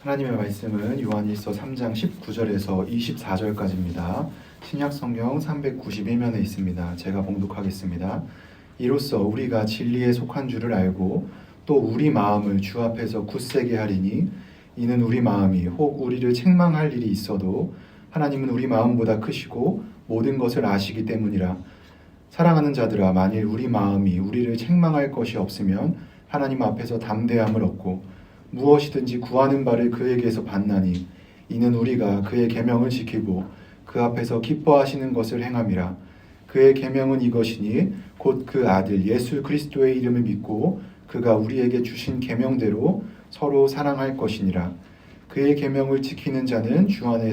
하나님의 말씀은 요한일서 3장 19절에서 24절까지입니다. 신약성경 391면에 있습니다. 제가 봉독하겠습니다. 이로써 우리가 진리에 속한 줄을 알고 또 우리 마음을 주 앞에서 굳세게 하리니 이는 우리 마음이 혹 우리를 책망할 일이 있어도 하나님은 우리 마음보다 크시고 모든 것을 아시기 때문이라. 사랑하는 자들아, 만일 우리 마음이 우리를 책망할 것이 없으면 하나님 앞에서 담대함을 얻고 무엇이든지 구하는 바를 그에게서 받나니 이는 우리가 그의 계명을 지키고 그 앞에서 기뻐하시는 것을 행함이라. 그의 계명은 이것이니 곧 그 아들 예수 그리스도의 이름을 믿고 그가 우리에게 주신 계명대로 서로 사랑할 것이니라. 그의 계명을 지키는 자는 주 안에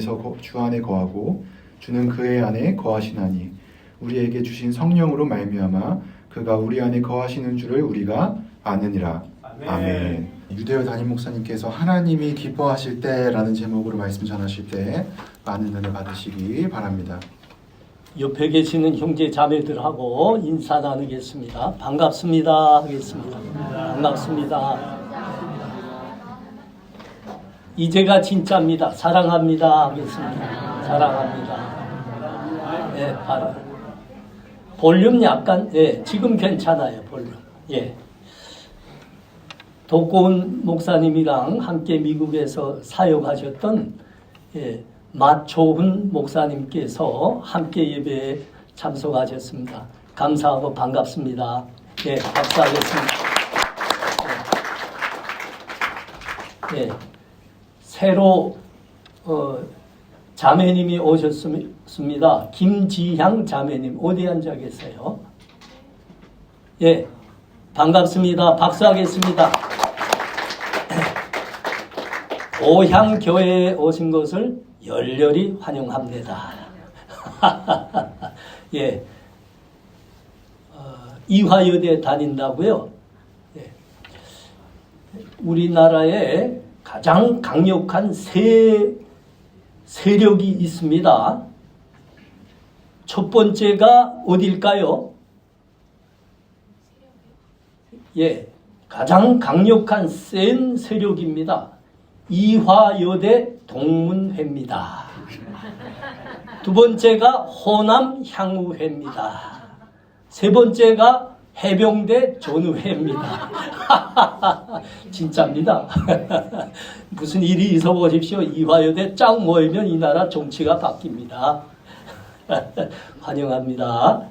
거하고 주는 그의 안에 거하시나니 우리에게 주신 성령으로 말미암아 그가 우리 안에 거하시는 줄을 우리가 아느니라. 아멘. 유대어 담임 목사님께서 하나님이 기뻐하실 때라는 제목으로 말씀 전하실 때 많은 은혜 받으시기 바랍니다. 옆에 계시는 형제 자매들하고 인사 나누겠습니다. 반갑습니다 하겠습니다. 반갑습니다. 이제가 진짜입니다. 사랑합니다 하겠습니다. 사랑합니다. 네, 바로 볼륨 약간 지금 괜찮아요. 볼륨. 독고은 목사님이랑 함께 미국에서 사역하셨던 마초훈 목사님께서 함께 예배에 참석하셨습니다. 감사하고 반갑습니다. 박수하겠습니다. 새로 자매님이 오셨습니다. 김지향 자매님 어디 앉아 계세요? 반갑습니다. 박수하겠습니다. 오향교회에 오신 것을 열렬히 환영합니다. 이화여대 다닌다고요? 우리나라에 가장 강력한 세력이 있습니다. 첫 번째가 어딜까요? 가장 강력한 센 세력입니다. 이화여대 동문회입니다. 두 번째가 호남 향후회입니다. 세 번째가 해병대 전우회입니다. 진짜입니다. 무슨 일이 있어 보십시오. 이화여대 쫙 모이면 이 나라 정치가 바뀝니다. 환영합니다.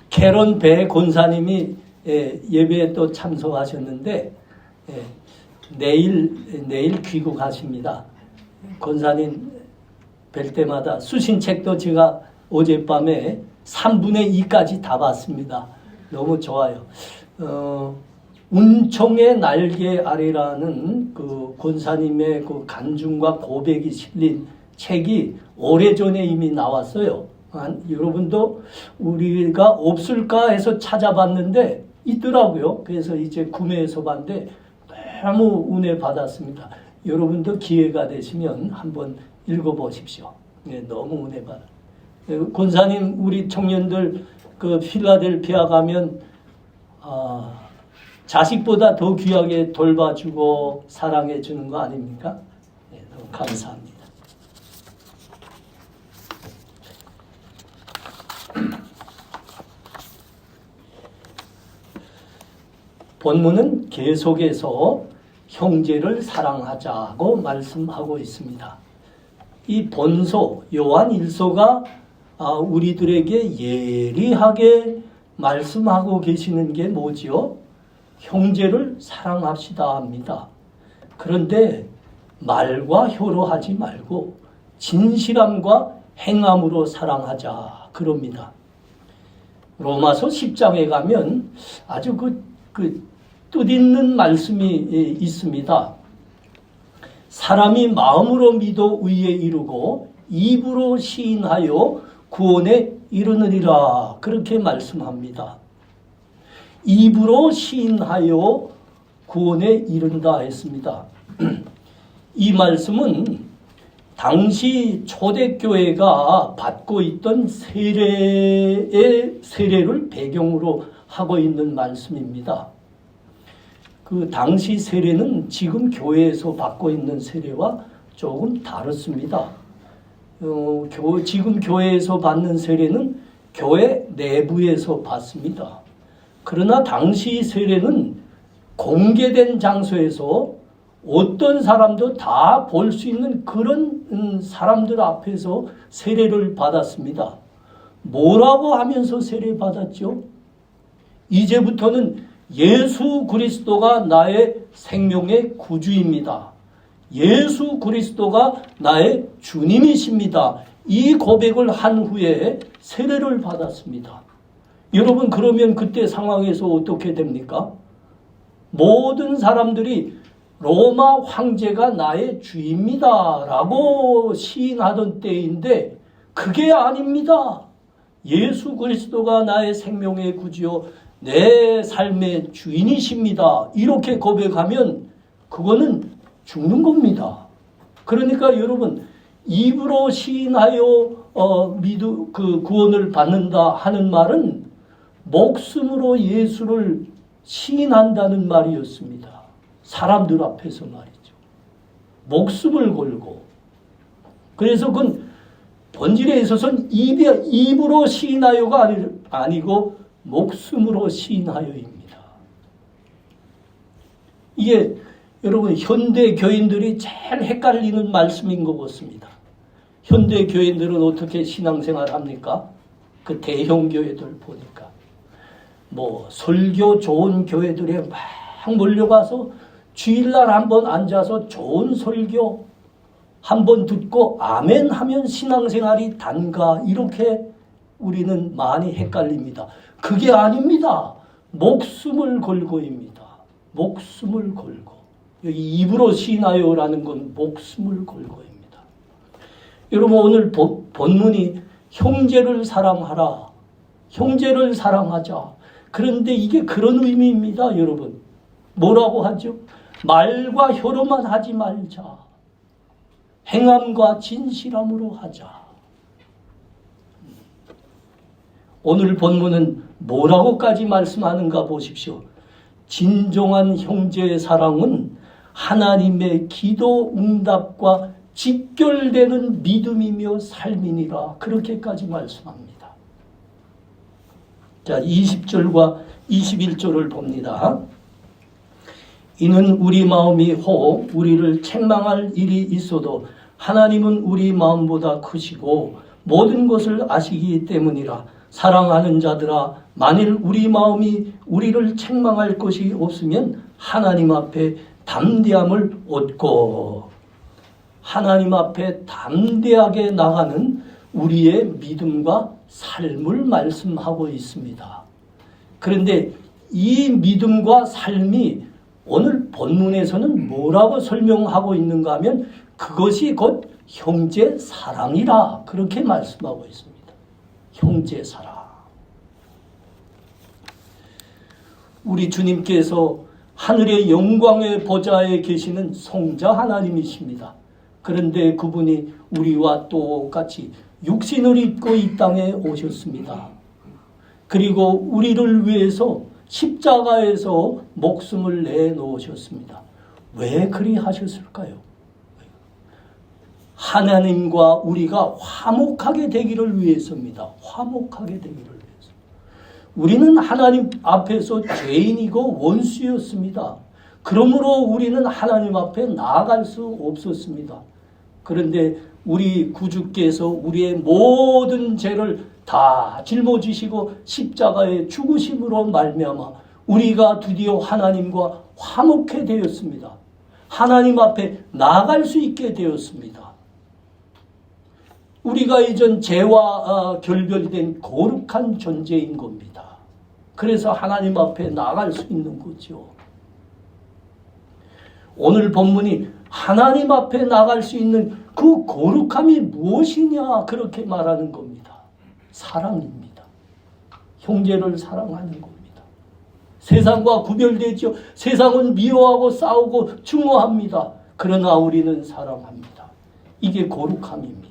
캐런 배 권사님이 예배에 또 참석하셨는데 내일 귀국하십니다. 권사님 뵐 때마다 수신책도 제가 어젯밤에 3분의 2까지 다 봤습니다. 너무 좋아요. 운총의 날개 아래라는 그 권사님의 그 간증과 고백이 실린 책이 오래전에 이미 나왔어요. 여러분도 우리가 없을까 해서 찾아봤는데 있더라고요. 그래서 이제 구매해서 봤는데 너무 은혜 받았습니다. 여러분도 기회가 되시면 한번 읽어보십시오. 너무 은혜 받아. 권사님 우리 청년들 그 필라델피아 가면 자식보다 더 귀하게 돌봐주고 사랑해 주는 거 아닙니까? 너무 감사합니다. 본문은 계속해서 형제를 사랑하자고 말씀하고 있습니다. 이 본서 요한 1서가 우리들에게 예리하게 말씀하고 계시는 게 뭐지요? 형제를 사랑합시다 합니다. 그런데 말과 혀로 하지 말고 진실함과 행함으로 사랑하자 그럽니다. 로마서 10장에 가면 아주 뜻있는 말씀이 있습니다. 사람이 마음으로 믿어 의에 이르고 입으로 시인하여 구원에 이르느니라 그렇게 말씀합니다. 입으로 시인하여 구원에 이른다 했습니다. 이 말씀은 당시 초대교회가 받고 있던 세례를 배경으로 하고 있는 말씀입니다. 그 당시 세례는 지금 교회에서 받고 있는 세례와 조금 다릅니다. 지금 교회에서 받는 세례는 교회 내부에서 받습니다. 그러나 당시 세례는 공개된 장소에서 어떤 사람도 다 볼 수 있는 그런 사람들 앞에서 세례를 받았습니다. 뭐라고 하면서 세례 받았죠? 이제부터는 예수 그리스도가 나의 생명의 구주입니다. 예수 그리스도가 나의 주님이십니다. 이 고백을 한 후에 세례를 받았습니다. 여러분, 그러면 그때 상황에서 어떻게 됩니까? 모든 사람들이 로마 황제가 나의 주입니다 라고 시인하던 때인데 그게 아닙니다. 예수 그리스도가 나의 생명의 구주요 내 삶의 주인이십니다. 이렇게 고백하면 그거는 죽는 겁니다. 그러니까 여러분, 입으로 시인하여 구원을 받는다 하는 말은 목숨으로 예수를 시인한다는 말이었습니다. 사람들 앞에서 말이죠. 목숨을 걸고. 그래서 그건 본질에 있어서는 입으로 시인하여가 아니고 목숨으로 시인하여입니다. 이게 여러분 현대 교인들이 제일 헷갈리는 말씀인 것 같습니다. 현대 교인들은 어떻게 신앙생활 합니까? 그 대형 교회들 보니까 설교 좋은 교회들에 막 몰려가서 주일날 한번 앉아서 좋은 설교 한번 듣고 아멘 하면 신앙생활이 단가, 이렇게 우리는 많이 헷갈립니다. 그게 아닙니다. 목숨을 걸고입니다. 목숨을 걸고. 여기 입으로 시인하여라는 건 목숨을 걸고입니다. 여러분, 오늘 본문이 형제를 사랑하라, 형제를 사랑하자. 그런데 이게 그런 의미입니다, 여러분. 뭐라고 하죠? 말과 혀로만 하지 말자. 행함과 진실함으로 하자. 오늘 본문은 뭐라고까지 말씀하는가 보십시오. 진정한 형제의 사랑은 하나님의 기도 응답과 직결되는 믿음이며 삶이니라. 그렇게까지 말씀합니다. 자, 20절과 21절을 봅니다. 이는 우리 마음이 혹 우리를 책망할 일이 있어도 하나님은 우리 마음보다 크시고 모든 것을 아시기 때문이라. 사랑하는 자들아, 만일 우리 마음이 우리를 책망할 것이 없으면 하나님 앞에 담대함을 얻고, 하나님 앞에 담대하게 나가는 우리의 믿음과 삶을 말씀하고 있습니다. 그런데 이 믿음과 삶이 오늘 본문에서는 뭐라고 설명하고 있는가 하면 그것이 곧 형제 사랑이라, 그렇게 말씀하고 있습니다. 형제 사랑. 우리 주님께서 하늘의 영광의 보좌에 계시는 성자 하나님이십니다. 그런데 그분이 우리와 똑같이 육신을 입고 이 땅에 오셨습니다. 그리고 우리를 위해서 십자가에서 목숨을 내놓으셨습니다. 왜 그리 하셨을까요? 하나님과 우리가 화목하게 되기를 위해서입니다. 화목하게 되기를 위해서. 우리는 하나님 앞에서 죄인이고 원수였습니다. 그러므로 우리는 하나님 앞에 나아갈 수 없었습니다. 그런데 우리 구주께서 우리의 모든 죄를 다 짊어지시고 십자가의 죽으심으로 말미암아 우리가 드디어 하나님과 화목해 되었습니다. 하나님 앞에 나아갈 수 있게 되었습니다. 우리가 이전 죄와 결별된 거룩한 존재인 겁니다. 그래서 하나님 앞에 나아갈 수 있는 거죠. 오늘 본문이 하나님 앞에 나갈 수 있는 그 거룩함이 무엇이냐, 그렇게 말하는 겁니다. 사랑입니다. 형제를 사랑하는 겁니다. 세상과 구별되죠. 세상은 미워하고 싸우고 증오합니다. 그러나 우리는 사랑합니다. 이게 거룩함입니다.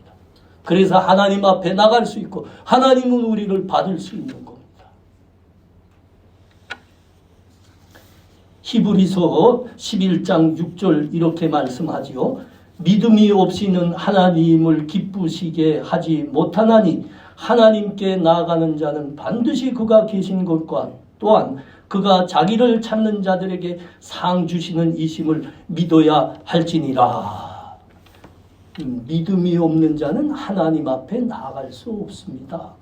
그래서 하나님 앞에 나갈 수 있고 하나님은 우리를 받을 수 있는 겁니다. 히브리서 11장 6절 이렇게 말씀하지요. 믿음이 없이는 하나님을 기쁘시게 하지 못하나니 하나님께 나아가는 자는 반드시 그가 계신 것과 또한 그가 자기를 찾는 자들에게 상 주시는 이심을 믿어야 할지니라. 믿음이 없는 자는 하나님 앞에 나아갈 수 없습니다.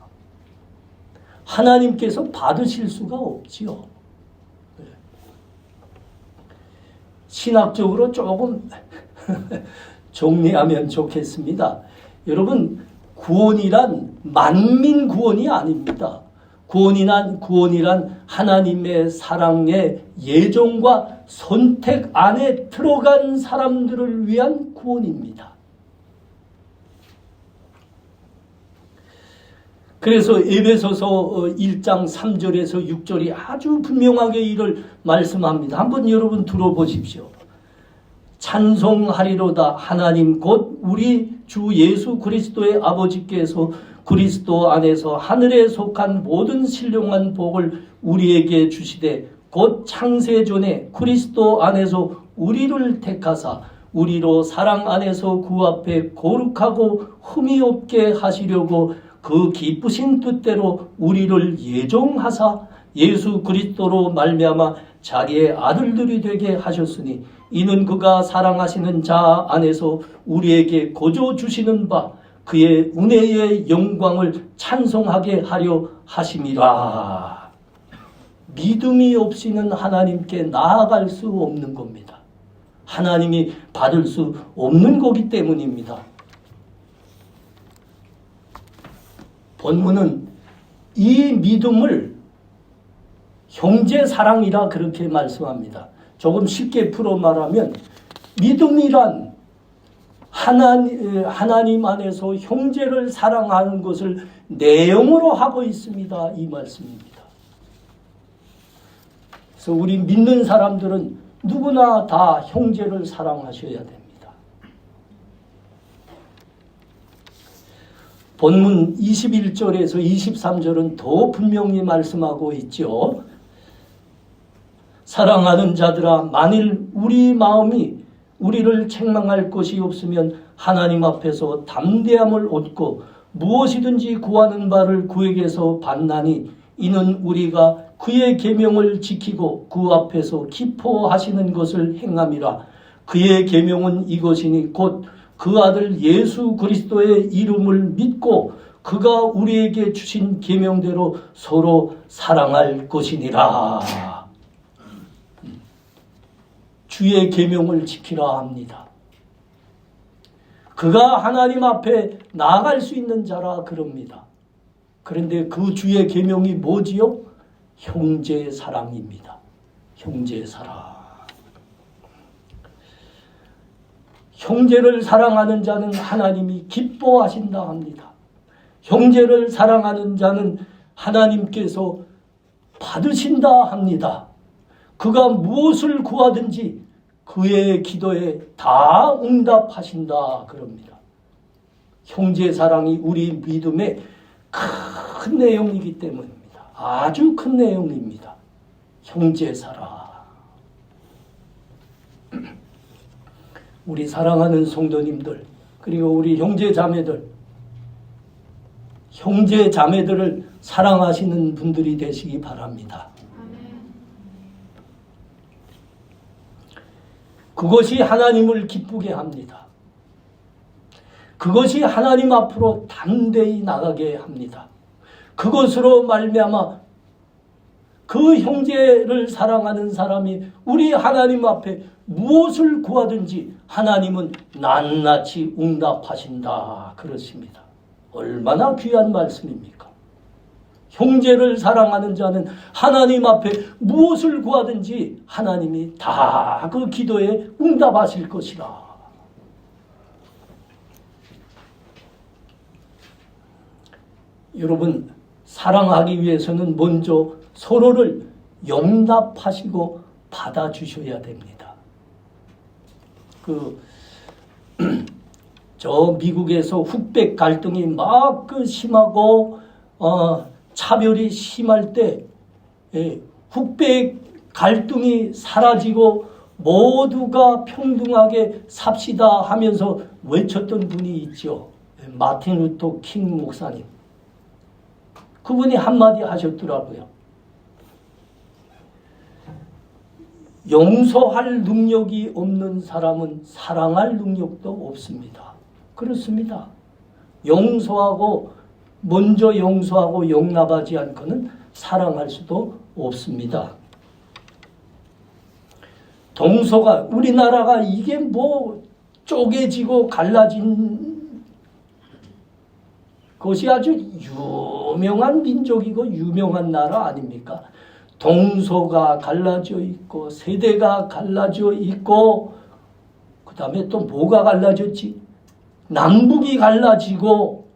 하나님께서 받으실 수가 없지요. 신학적으로 조금 정리하면 좋겠습니다. 여러분, 구원이란 만민 구원이 아닙니다. 구원이란 하나님의 사랑의 예정과 선택 안에 들어간 사람들을 위한 구원입니다. 그래서 에베소서 1장 3절에서 6절이 아주 분명하게 이를 말씀합니다. 한번 여러분 들어보십시오. 찬송하리로다 하나님 곧 우리 주 예수 그리스도의 아버지께서 그리스도 안에서 하늘에 속한 모든 신령한 복을 우리에게 주시되 곧 창세전에 그리스도 안에서 우리를 택하사 우리로 사랑 안에서 그 앞에 거룩하고 흠이 없게 하시려고 그 기쁘신 뜻대로 우리를 예정하사 예수 그리스도로 말미암아 자기의 아들들이 되게 하셨으니 이는 그가 사랑하시는 자 안에서 우리에게 거저 주시는 바 그의 은혜의 영광을 찬송하게 하려 하심이라. 믿음이 없이는 하나님께 나아갈 수 없는 겁니다. 하나님이 받을 수 없는 거기 때문입니다. 본문은 이 믿음을 형제 사랑이라 그렇게 말씀합니다. 조금 쉽게 풀어 말하면 믿음이란 하나님 안에서 형제를 사랑하는 것을 내용으로 하고 있습니다. 이 말씀입니다. 그래서 우리 믿는 사람들은 누구나 다 형제를 사랑하셔야 됩니다. 본문 21절에서 23절은 더 분명히 말씀하고 있죠. 사랑하는 자들아 만일 우리 마음이 우리를 책망할 것이 없으면 하나님 앞에서 담대함을 얻고 무엇이든지 구하는 바를 그에게서 받나니 이는 우리가 그의 계명을 지키고 그 앞에서 기뻐하시는 것을 행함이라. 그의 계명은 이것이니 곧 그 아들 예수 그리스도의 이름을 믿고 그가 우리에게 주신 계명대로 서로 사랑할 것이니라. 주의 계명을 지키라 합니다. 그가 하나님 앞에 나아갈 수 있는 자라 그럽니다. 그런데 그 주의 계명이 뭐지요? 형제 사랑입니다. 형제 사랑. 형제를 사랑하는 자는 하나님이 기뻐하신다 합니다. 형제를 사랑하는 자는 하나님께서 받으신다 합니다. 그가 무엇을 구하든지 그의 기도에 다 응답하신다 그럽니다. 형제 사랑이 우리 믿음의 큰 내용이기 때문입니다. 아주 큰 내용입니다. 형제 사랑. 우리 사랑하는 성도님들 그리고 우리 형제 자매들을 사랑하시는 분들이 되시기 바랍니다. 그것이 하나님을 기쁘게 합니다. 그것이 하나님 앞으로 담대히 나가게 합니다. 그것으로 말미암아 그 형제를 사랑하는 사람이 우리 하나님 앞에 무엇을 구하든지 하나님은 낱낱이 응답하신다 그렇습니다. 얼마나 귀한 말씀입니까? 형제를 사랑하는 자는 하나님 앞에 무엇을 구하든지 하나님이 다 그 기도에 응답하실 것이라. 여러분, 사랑하기 위해서는 먼저 서로를 용납하시고 받아주셔야 됩니다. 저 미국에서 흑백 갈등이 막 심하고 차별이 심할 때 흑백 갈등이 사라지고 모두가 평등하게 삽시다 하면서 외쳤던 분이 있죠. 마틴 루터 킹 목사님. 그분이 한마디 하셨더라고요. 용서할 능력이 없는 사람은 사랑할 능력도 없습니다. 그렇습니다. 먼저 용서하고 용납하지 않고는 사랑할 수도 없습니다. 동서가, 우리나라가 이게 뭐 쪼개지고 갈라진 것이 아주 유명한 민족이고 유명한 나라 아닙니까? 동서가 갈라져 있고 세대가 갈라져 있고 그 다음에 또 뭐가 갈라졌지? 남북이 갈라지고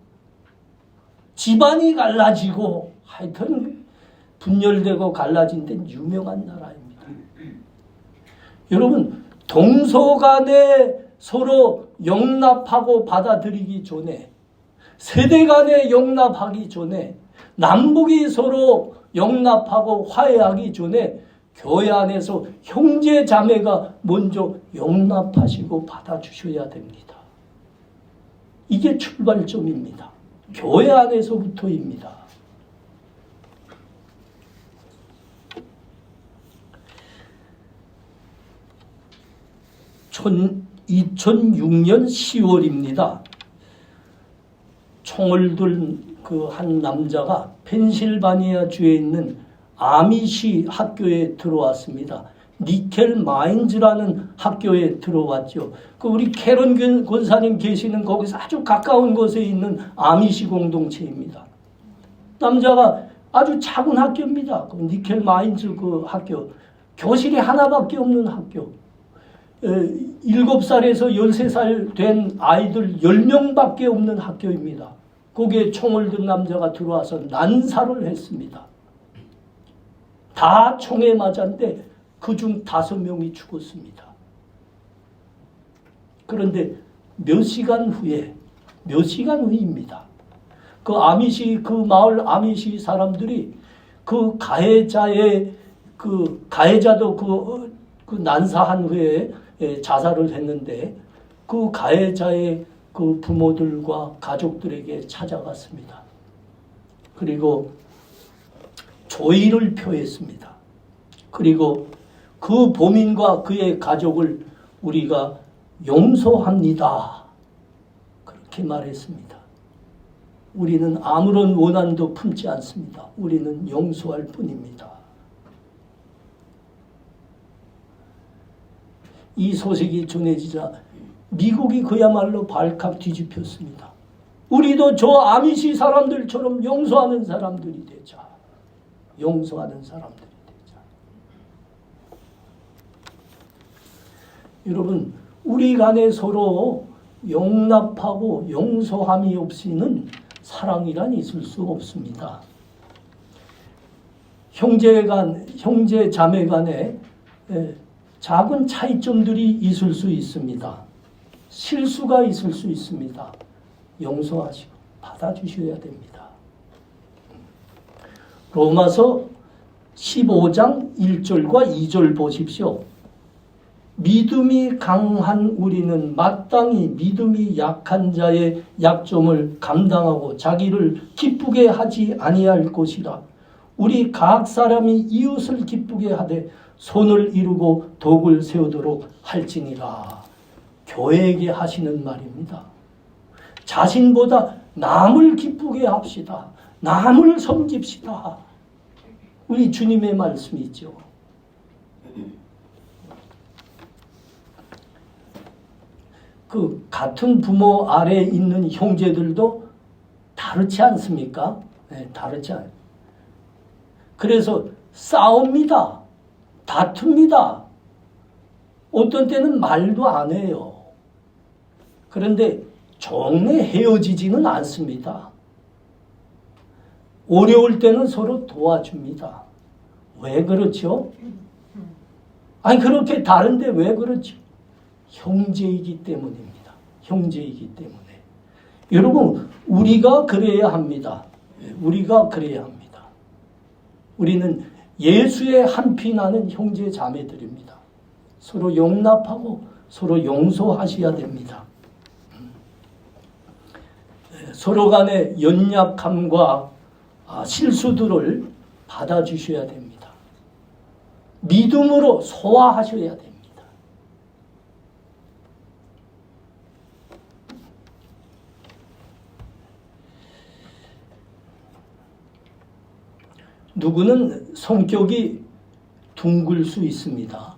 집안이 갈라지고 하여튼 분열되고 갈라진 데는 유명한 나라입니다. 여러분, 동서간에 서로 용납하고 받아들이기 전에, 세대 간에 용납하기 전에, 남북이 서로 용납하고 화해하기 전에 교회 안에서 형제 자매가 먼저 용납하시고 받아주셔야 됩니다. 이게 출발점입니다. 교회 안에서부터입니다. 2006년 10월입니다. 총을 든 그 한 남자가 펜실바니아 주에 있는 아미시 학교에 들어왔습니다. 니켈 마인즈라는 학교에 들어왔죠. 그 우리 캐런 권사님 계시는 거기서 아주 가까운 곳에 있는 아미시 공동체입니다. 남자가 아주 작은 학교입니다. 그 니켈 마인즈 그 학교. 교실이 하나밖에 없는 학교. 7살에서 13살 된 아이들 10명밖에 없는 학교입니다. 거기에 총을 든 남자가 들어와서 난사를 했습니다. 다 총에 맞았는데 그중 5명이 죽었습니다. 그런데 몇 시간 후입니다. 그 아미시, 그 마을 아미시 사람들이 그 가해자도 그 난사한 후에 자살을 했는데 그 가해자의 그 부모들과 가족들에게 찾아갔습니다. 그리고 조의를 표했습니다. 그리고 그 범인과 그의 가족을 우리가 용서합니다. 그렇게 말했습니다. 우리는 아무런 원한도 품지 않습니다. 우리는 용서할 뿐입니다. 이 소식이 전해지자 미국이 그야말로 발칵 뒤집혔습니다. 우리도 저 아미시 사람들처럼 용서하는 사람들이 되자. 용서하는 사람들이 되자. 여러분, 우리 간에 서로 용납하고 용서함이 없이는 사랑이란 있을 수 없습니다. 형제 자매 간에 작은 차이점들이 있을 수 있습니다. 실수가 있을 수 있습니다. 용서하시고 받아주셔야 됩니다. 로마서 15장 1절과 2절 보십시오. 믿음이 강한 우리는 마땅히 믿음이 약한 자의 약점을 감당하고 자기를 기쁘게 하지 아니할 것이라. 우리 각 사람이 이웃을 기쁘게 하되 손을 이루고 덕을 세우도록 할지니라. 교회에게 하시는 말입니다. 자신보다 남을 기쁘게 합시다. 남을 섬깁시다. 우리 주님의 말씀이죠. 그 같은 부모 아래에 있는 형제들도 다르지 않습니까? 네, 다르지 않아요. 그래서 싸웁니다. 다툽니다. 어떤 때는 말도 안 해요. 그런데 종래 헤어지지는 않습니다. 어려울 때는 서로 도와줍니다. 왜 그렇죠? 아니 그렇게 다른데 왜 그렇죠? 형제이기 때문입니다. 형제이기 때문에. 여러분, 우리가 그래야 합니다. 우리가 그래야 합니다. 우리는 예수의 한 피 나는 형제 자매들입니다. 서로 용납하고 서로 용서하셔야 됩니다. 서로 간의 연약함과 실수들을 받아주셔야 됩니다. 믿음으로 소화하셔야 됩니다. 누구는 성격이 둥글 수 있습니다.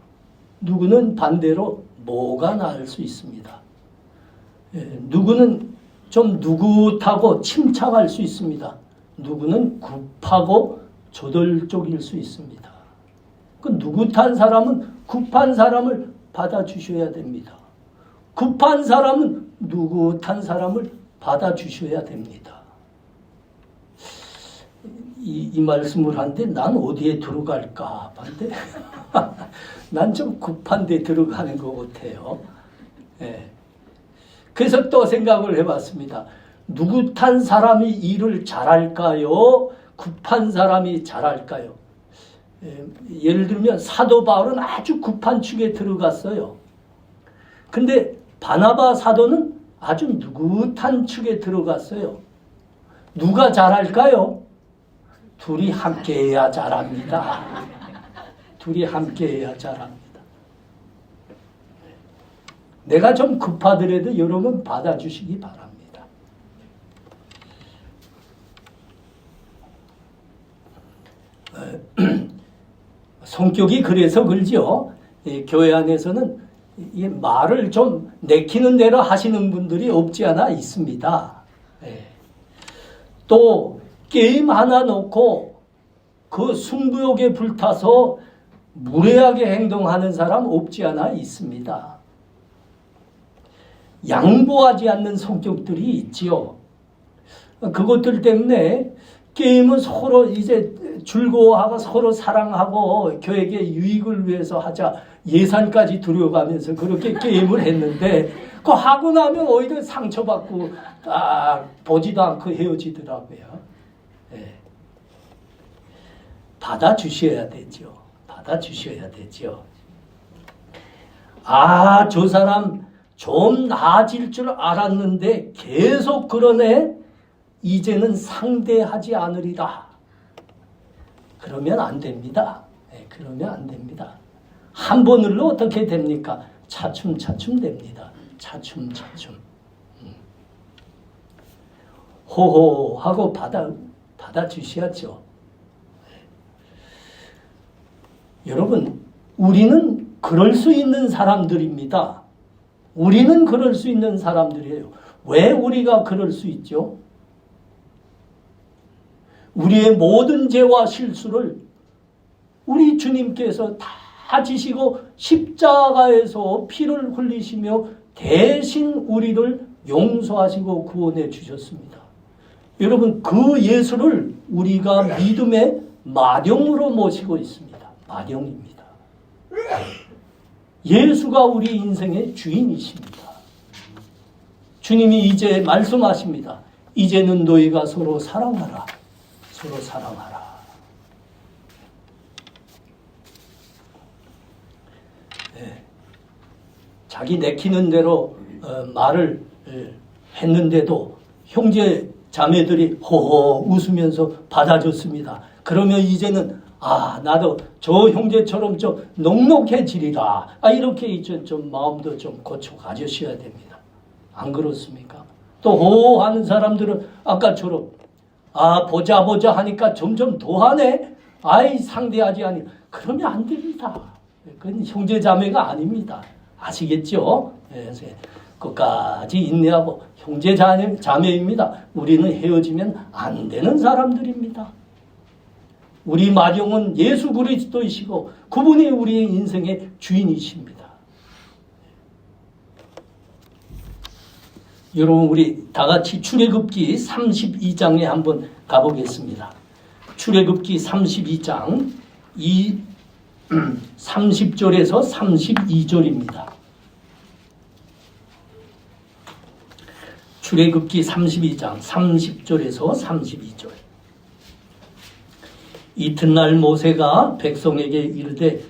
누구는 반대로 뭐가 나을 수 있습니다. 누구는 좀 누긋하고 침착할 수 있습니다. 누구는 급하고 저돌적일 수 있습니다. 그 누긋한 사람은 급한 사람을 받아주셔야 됩니다. 급한 사람은 누긋한 사람을 받아주셔야 됩니다. 이 말씀을 하는데 난 어디에 들어갈까? 반대. 난 좀 급한 데 들어가는 것 같아요. 예. 그래서 또 생각을 해봤습니다. 누긋한 사람이 일을 잘할까요? 급한 사람이 잘할까요? 예를 들면 사도 바울은 아주 급한 축에 들어갔어요. 근데 바나바 사도는 아주 누긋한 축에 들어갔어요. 누가 잘할까요? 둘이 함께해야 잘합니다. 둘이 함께해야 잘합니다. 내가 좀 급하더라도 여러분 받아주시기 바랍니다. 성격이 그래서 그러죠. 교회 안에서는 이 말을 좀 내키는 대로 하시는 분들이 없지 않아 있습니다. 또 게임 하나 놓고 그 승부욕에 불타서 무례하게 행동하는 사람 없지 않아 있습니다. 양보하지 않는 성격들이 있지요. 그것들 때문에 게임은 서로 이제 즐거워하고 서로 사랑하고 교회의 유익을 위해서 하자 예산까지 들여가면서 그렇게 게임을 했는데 그 하고 나면 오히려 상처받고 보지도 않고 헤어지더라고요. 네. 받아주셔야 되죠. 받아주셔야 되죠. 저 사람 좀 나아질 줄 알았는데 계속 그러네. 이제는 상대하지 않으리라. 그러면 안 됩니다. 네, 그러면 안 됩니다. 한 번으로 어떻게 됩니까? 차츰차츰 됩니다. 차츰차츰. 호호하고 받아주셔야죠. 여러분, 우리는 그럴 수 있는 사람들입니다. 우리는 그럴 수 있는 사람들이에요. 왜 우리가 그럴 수 있죠? 우리의 모든 죄와 실수를 우리 주님께서 다 지시고 십자가에서 피를 흘리시며 대신 우리를 용서하시고 구원해 주셨습니다. 여러분, 그 예수를 우리가 믿음의 마령으로 모시고 있습니다. 마령입니다. 예수가 우리 인생의 주인이십니다. 주님이 이제 말씀하십니다. 이제는 너희가 서로 사랑하라. 서로 사랑하라. 네. 자기 내키는 대로 말을 했는데도 형제 자매들이 호호 웃으면서 받아줬습니다. 그러면 이제는 나도 저 형제처럼 좀 넉넉해지리라. 이렇게 좀 마음도 좀 고쳐 가주셔야 됩니다. 안 그렇습니까? 또 호호하는 사람들은 아까처럼 보자 하니까 점점 더하네. 상대하지 않니. 그러면 안 됩니다. 그건 형제 자매가 아닙니다. 아시겠죠? 그래서 끝까지 인내하고 형제 자매입니다. 우리는 헤어지면 안 되는 사람들입니다. 우리 마령은 예수 그리스도이시고 그분이 우리의 인생의 주인이십니다. 여러분, 우리 다 같이 출애굽기 32장에 한번 가보겠습니다. 출애굽기 32장 30절에서 32절입니다. 출애굽기 32장 30절에서 32절. 이튿날 모세가 백성에게 이르되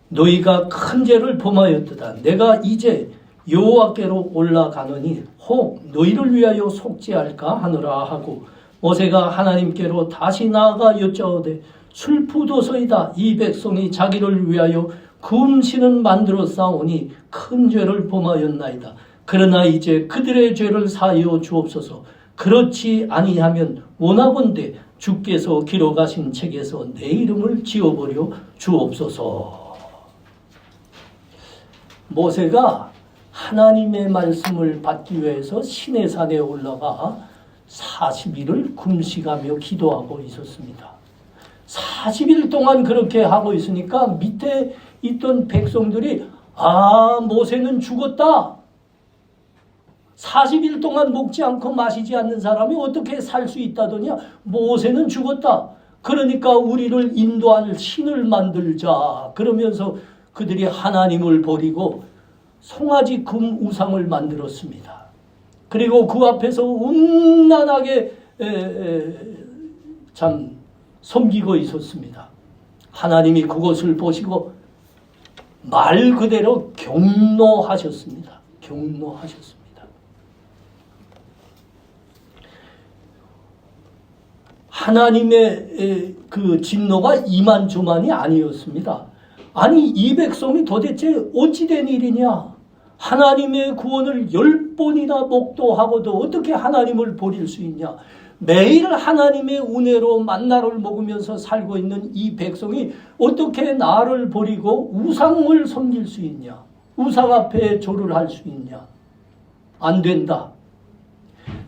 너희가 큰 죄를 범하였도다. 내가 이제 여호와께로 올라가노니 혹 너희를 위하여 속죄할까 하노라 하고 모세가 하나님께로 다시 나아가 여짜오되 슬프도소이다. 이 백성이 자기를 위하여 금신은 만들어 싸우니 큰 죄를 범하였나이다. 그러나 이제 그들의 죄를 사하여 주옵소서. 그렇지 아니하면 원하건대 주께서 기록하신 책에서 내 이름을 지워버려 주옵소서. 모세가 하나님의 말씀을 받기 위해서 시내산에 올라가 40일을 금식하며 기도하고 있었습니다. 40일 동안 그렇게 하고 있으니까 밑에 있던 백성들이 모세는 죽었다. 40일 동안 먹지 않고 마시지 않는 사람이 어떻게 살 수 있다더냐. 모세는 죽었다. 그러니까 우리를 인도할 신을 만들자. 그러면서 그들이 하나님을 버리고 송아지 금 우상을 만들었습니다. 그리고 그 앞에서 음란하게 참 섬기고 있었습니다. 하나님이 그것을 보시고 말 그대로 경노하셨습니다. 경노하셨습니다. 하나님의 그 진노가 이만저만이 아니었습니다. 아니 이 백성이 도대체 어찌된 일이냐. 하나님의 구원을 10번이나 목도하고도 어떻게 하나님을 버릴 수 있냐. 매일 하나님의 은혜로 만나를 먹으면서 살고 있는 이 백성이 어떻게 나를 버리고 우상을 섬길 수 있냐. 우상 앞에 절을 할 수 있냐. 안 된다.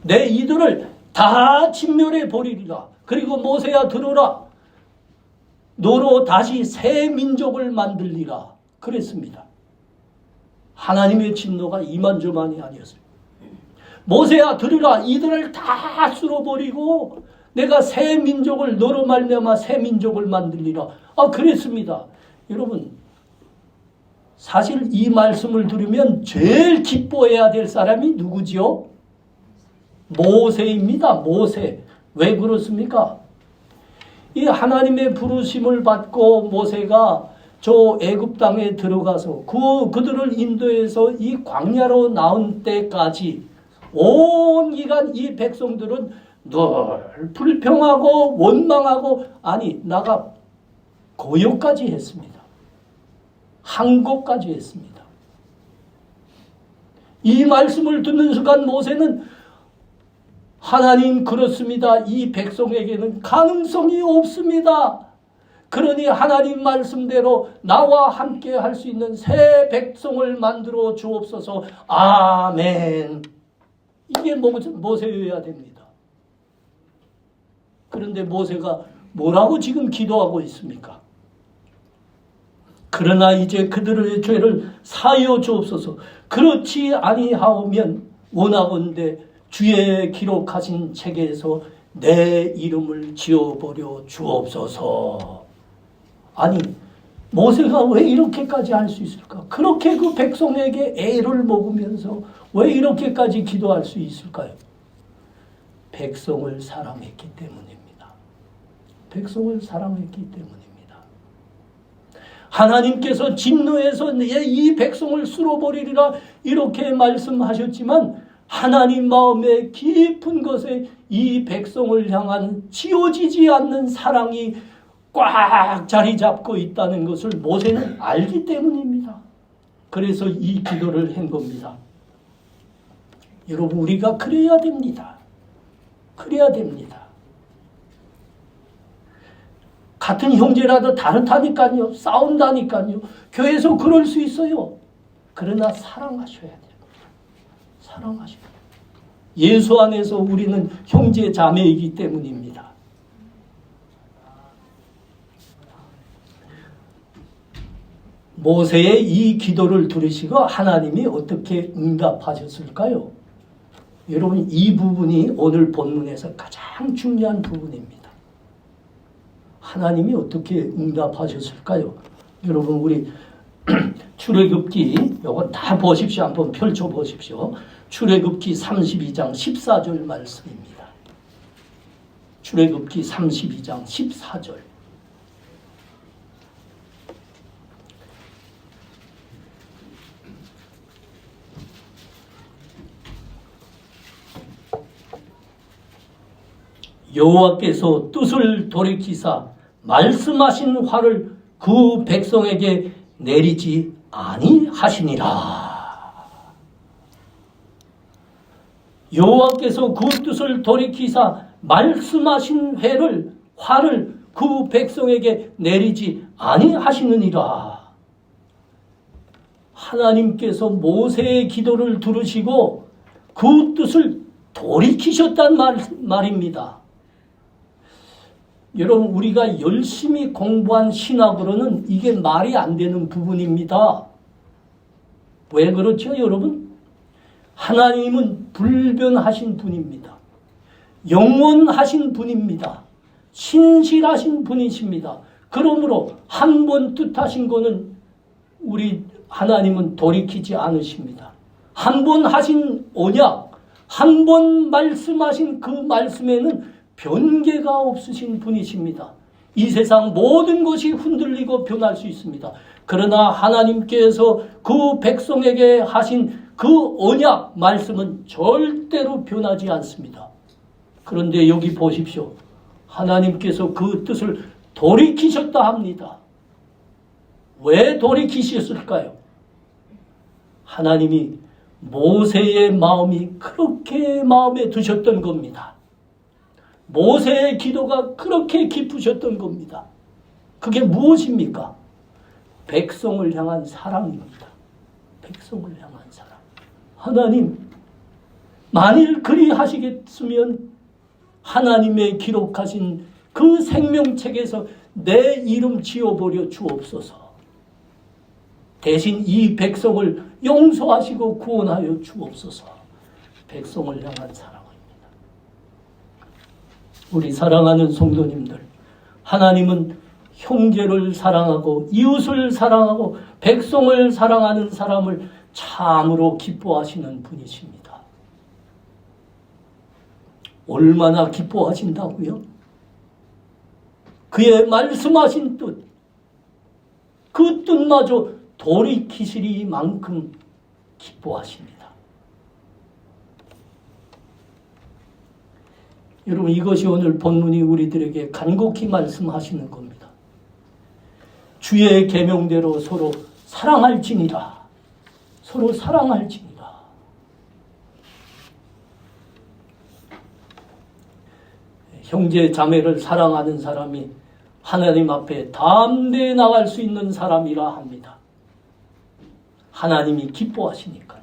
내 이들을 다 진멸해 버리리라. 그리고 모세야 들어라. 너로 다시 새 민족을 만들리라. 그랬습니다. 하나님의 진노가 이만저만이 아니었어요. 모세야 들으라. 이들을 다 쓸어버리고 내가 새 민족을 너로 말미암아 새 민족을 만들리라. 그랬습니다. 여러분 사실 이 말씀을 들으면 제일 기뻐해야 될 사람이 누구지요? 모세입니다. 모세. 왜 그렇습니까? 이 하나님의 부르심을 받고 모세가 저 애굽 땅에 들어가서 그들을 인도해서 이 광야로 나온 때까지 온 기간 이 백성들은 늘 불평하고 원망하고 나가 고역까지 했습니다. 항고까지 했습니다. 이 말씀을 듣는 순간 모세는 하나님 그렇습니다. 이 백성에게는 가능성이 없습니다. 그러니 하나님 말씀대로 나와 함께 할 수 있는 새 백성을 만들어 주옵소서. 아멘. 이게 모세여야 됩니다. 그런데 모세가 뭐라고 지금 기도하고 있습니까? 그러나 이제 그들의 죄를 사하여 주옵소서. 그렇지 아니하오면 원하건대 주의 기록하신 책에서 내 이름을 지워버려 주옵소서. 아니 모세가 왜 이렇게까지 할 수 있을까? 그렇게 그 백성에게 애를 먹으면서 왜 이렇게까지 기도할 수 있을까요? 백성을 사랑했기 때문입니다. 백성을 사랑했기 때문입니다. 하나님께서 진노해서 이 백성을 쓸어버리리라 이렇게 말씀하셨지만 하나님 마음의 깊은 것에 이 백성을 향한 지워지지 않는 사랑이 꽉 자리 잡고 있다는 것을 모세는 알기 때문입니다. 그래서 이 기도를 한 겁니다. 여러분 우리가 그래야 됩니다. 그래야 됩니다. 같은 형제라도 다르다니까요. 싸운다니까요. 교회에서 그럴 수 있어요. 그러나 사랑하셔야 돼요. 사랑하셔야 돼요. 예수 안에서 우리는 형제 자매이기 때문입니다. 모세의 이 기도를 들으시고 하나님이 어떻게 응답하셨을까요? 여러분 이 부분이 오늘 본문에서 가장 중요한 부분입니다. 하나님이 어떻게 응답하셨을까요? 여러분 우리 출애굽기 요거 다 보십시오. 한번 펼쳐 보십시오. 출애굽기 32장 14절 말씀입니다. 출애굽기 32장 14절. 여호와께서 뜻을 돌이키사 말씀하신 화를 그 백성에게 내리지 아니하시니라. 여호와께서 그 뜻을 돌이키사 말씀하신 화를 그 백성에게 내리지 아니하시느니라. 하나님께서 모세의 기도를 들으시고 그 뜻을 돌이키셨단 말입니다. 여러분, 우리가 열심히 공부한 신학으로는 이게 말이 안 되는 부분입니다. 왜 그렇죠, 여러분? 하나님은 불변하신 분입니다. 영원하신 분입니다. 신실하신 분이십니다. 그러므로 한 번 뜻하신 거는 우리 하나님은 돌이키지 않으십니다. 한 번 하신 언약, 한 번 말씀하신 그 말씀에는 변개가 없으신 분이십니다. 이 세상 모든 것이 흔들리고 변할 수 있습니다. 그러나 하나님께서 그 백성에게 하신 그 언약 말씀은 절대로 변하지 않습니다. 그런데 여기 보십시오. 하나님께서 그 뜻을 돌이키셨다 합니다. 왜 돌이키셨을까요? 하나님이 모세의 마음이 그렇게 마음에 드셨던 겁니다. 모세의 기도가 그렇게 깊으셨던 겁니다. 그게 무엇입니까? 백성을 향한 사랑입니다. 백성을 향한 사랑. 하나님, 만일 그리 하시겠으면 하나님의 기록하신 그 생명책에서 내 이름 지워버려 주옵소서. 대신 이 백성을 용서하시고 구원하여 주옵소서. 백성을 향한 사랑입니다. 우리 사랑하는 성도님들, 하나님은 형제를 사랑하고 이웃을 사랑하고 백성을 사랑하는 사람을 참으로 기뻐하시는 분이십니다. 얼마나 기뻐하신다고요? 그의 말씀하신 뜻, 그 뜻마저 돌이키시리만큼 기뻐하십니다. 여러분, 이것이 오늘 본문이 우리들에게 간곡히 말씀하시는 겁니다. 주의 계명대로 서로 사랑할지니라. 서로 사랑할지니라. 형제 자매를 사랑하는 사람이 하나님 앞에 담대히 나갈 수 있는 사람이라 합니다. 하나님이 기뻐하시니까요.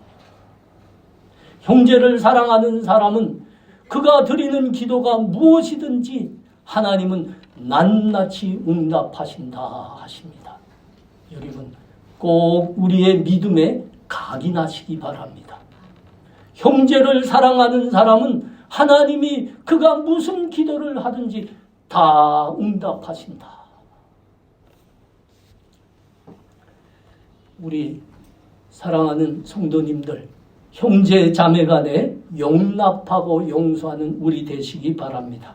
형제를 사랑하는 사람은 그가 드리는 기도가 무엇이든지 하나님은 낱낱이 응답하신다 하십니다. 여러분, 꼭 우리의 믿음에 각인하시기 바랍니다. 형제를 사랑하는 사람은 하나님이 그가 무슨 기도를 하든지 다 응답하신다. 우리 사랑하는 성도님들, 형제 자매 간에 용납하고 용서하는 우리 되시기 바랍니다.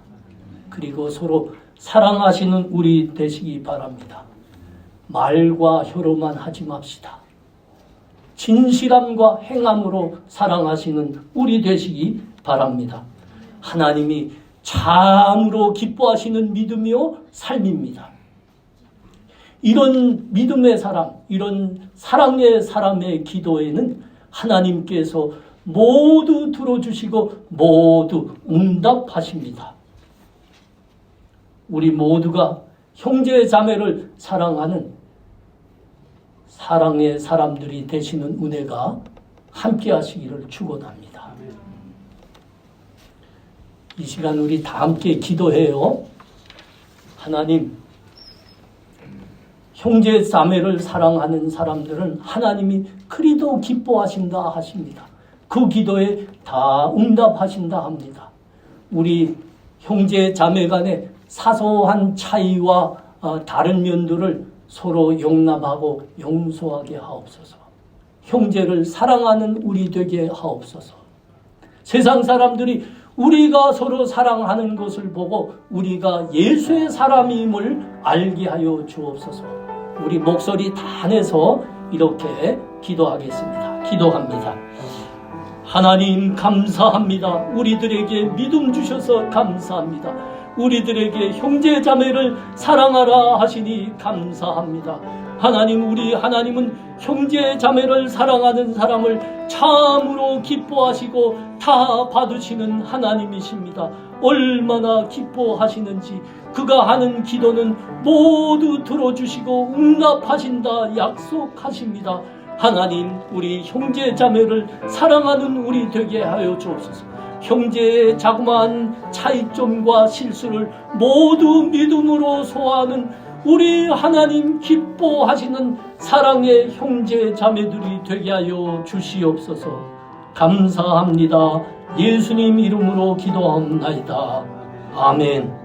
그리고 서로 사랑하시는 우리 되시기 바랍니다. 말과 혀로만 하지 맙시다. 진실함과 행함으로 사랑하시는 우리 되시기 바랍니다. 하나님이 참으로 기뻐하시는 믿음이요 삶입니다. 이런 믿음의 사람, 이런 사랑의 사람의 기도에는 하나님께서 모두 들어주시고 모두 응답하십니다. 우리 모두가 형제 자매를 사랑하는 사랑의 사람들이 되시는 은혜가 함께 하시기를 축원합니다. 이 시간 우리 다 함께 기도해요. 하나님, 형제 자매를 사랑하는 사람들은 하나님이 그리도 기뻐하신다 하십니다. 그 기도에 다 응답하신다 합니다. 우리 형제 자매 간의 사소한 차이와 다른 면들을 서로 용납하고 용서하게 하옵소서. 형제를 사랑하는 우리 되게 하옵소서. 세상 사람들이 우리가 서로 사랑하는 것을 보고 우리가 예수의 사람임을 알게 하여 주옵소서. 우리 목소리 다 내서 이렇게 기도하겠습니다. 기도합니다. 하나님 감사합니다. 우리들에게 믿음 주셔서 감사합니다. 우리들에게 형제 자매를 사랑하라 하시니 감사합니다. 하나님, 우리 하나님은 형제 자매를 사랑하는 사람을 참으로 기뻐하시고 다 받으시는 하나님이십니다. 얼마나 기뻐하시는지 그가 하는 기도는 모두 들어주시고 응답하신다 약속하십니다. 하나님, 우리 형제 자매를 사랑하는 우리 되게 하여 주옵소서. 형제의 자그마한 차이점과 실수를 모두 믿음으로 소화하는 우리 하나님 기뻐하시는 사랑의 형제 자매들이 되게 하여 주시옵소서. 감사합니다. 예수님 이름으로 기도하옵나이다. 아멘.